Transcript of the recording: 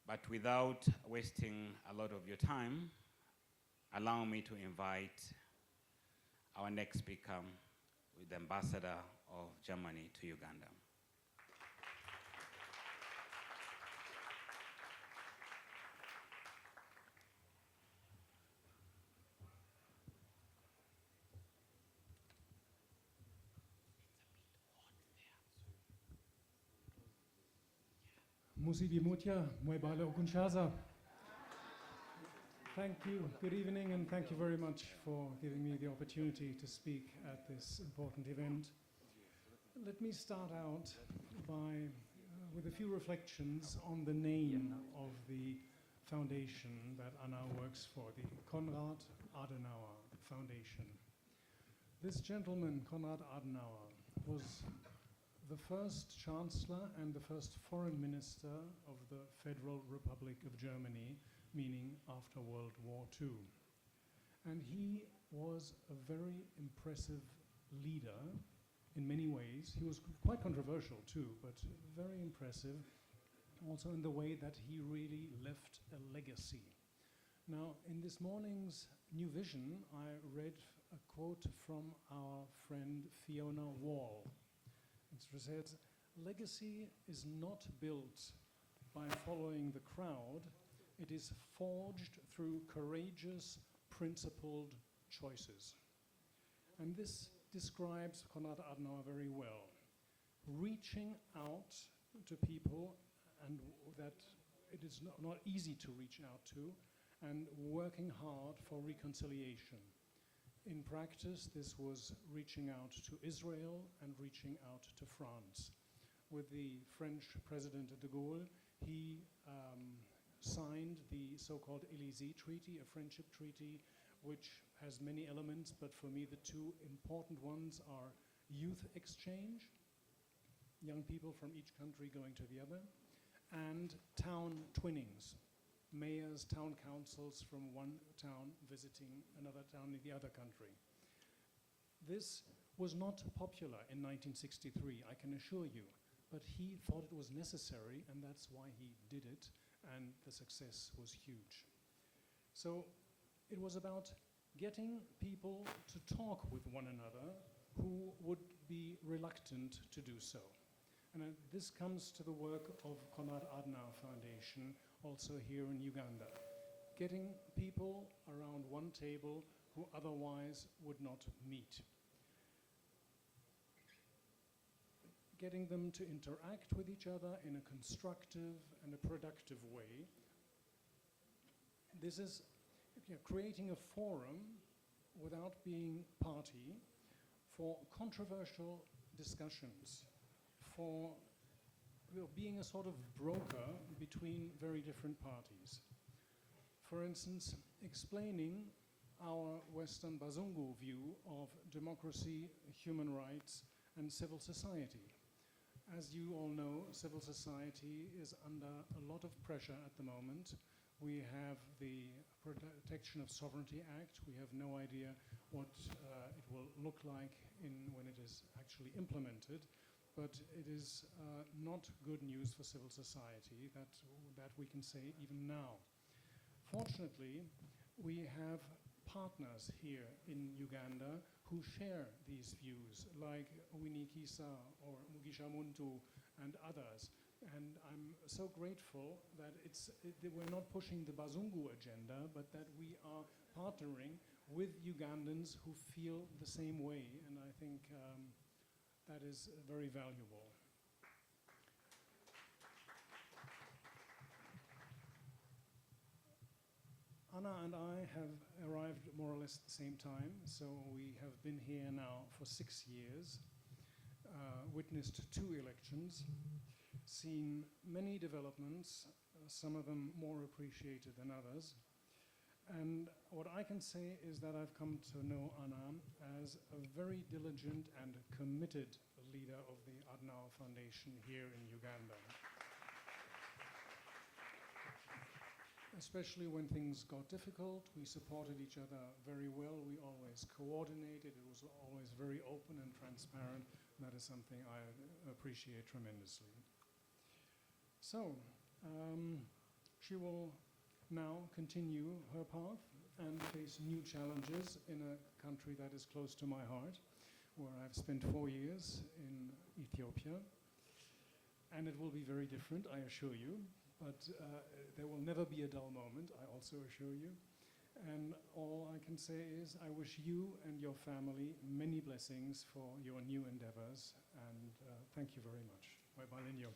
But without wasting a lot of your time, allow me to invite our next speaker, the Ambassador of Germany to Uganda. Musidi Mutya, Mwebale Okunshaza. Thank you, good evening, and thank you very much for giving me the opportunity to speak at this important event. Let me start out with a few reflections on the name of the foundation that Anna works for, the Konrad Adenauer Foundation. This gentleman, Konrad Adenauer, was the first Chancellor and the first Foreign Minister of the Federal Republic of Germany, meaning after World War II. And he was a very impressive leader in many ways. He was quite controversial too, but very impressive also in the way that he really left a legacy. Now, in this morning's New Vision, I read a quote from our friend Fiona Wall. It says, "Legacy is not built by following the crowd, it is forged through courageous, principled choices." And this describes Konrad Adenauer very well. Reaching out to people, and that it is not easy to reach out to, and working hard for reconciliation. In practice, this was reaching out to Israel and reaching out to France. With the French President de Gaulle, he signed the so-called Élysée Treaty, a friendship treaty, which has many elements, but for me the two important ones are youth exchange, young people from each country going to the other, and town twinnings, mayors, town councils from one town visiting another town in the other country. This was not popular in 1963, I can assure you, but he thought it was necessary, and that's why he did it, and the success was huge. So it was about getting people to talk with one another who would be reluctant to do so. And this comes to the work of Konrad Adenauer Foundation, also here in Uganda. Getting people around one table who otherwise would not meet. Getting them to interact with each other in a constructive and a productive way. This is creating a forum without being party for controversial discussions, for being a sort of broker between very different parties. For instance, explaining our Western Bazungu view of democracy, human rights, and civil society. As you all know, civil society is under a lot of pressure at the moment. We have the Protection of Sovereignty Act. We have no idea what it will look like when it is actually implemented. But it is not good news for civil society, that we can say even now. Fortunately, we have partners here in Uganda who share these views, like Winnie Kisa or Mugisha Muntu and others. And I'm so grateful that we're not pushing the Bazungu agenda, but that we are partnering with Ugandans who feel the same way. And I think that is very valuable. Anna and I have arrived more or less at the same time, so we have been here now for 6 years, witnessed 2 elections, seen many developments, some of them more appreciated than others. And what I can say is that I've come to know Anna as a very diligent and committed leader of the Adenauer Foundation here in Uganda. Especially when things got difficult, we supported each other very well. We always coordinated. It was always very open and transparent. That is something I appreciate tremendously. So, She will now continue her path and face new challenges in a country that is close to my heart, where I've spent 4 years in Ethiopia. And it will be very different, I assure you, but there will never be a dull moment, I also assure you. And all I can say is I wish you and your family many blessings for your new endeavors, and thank you very much. Bye-bye, Linyo.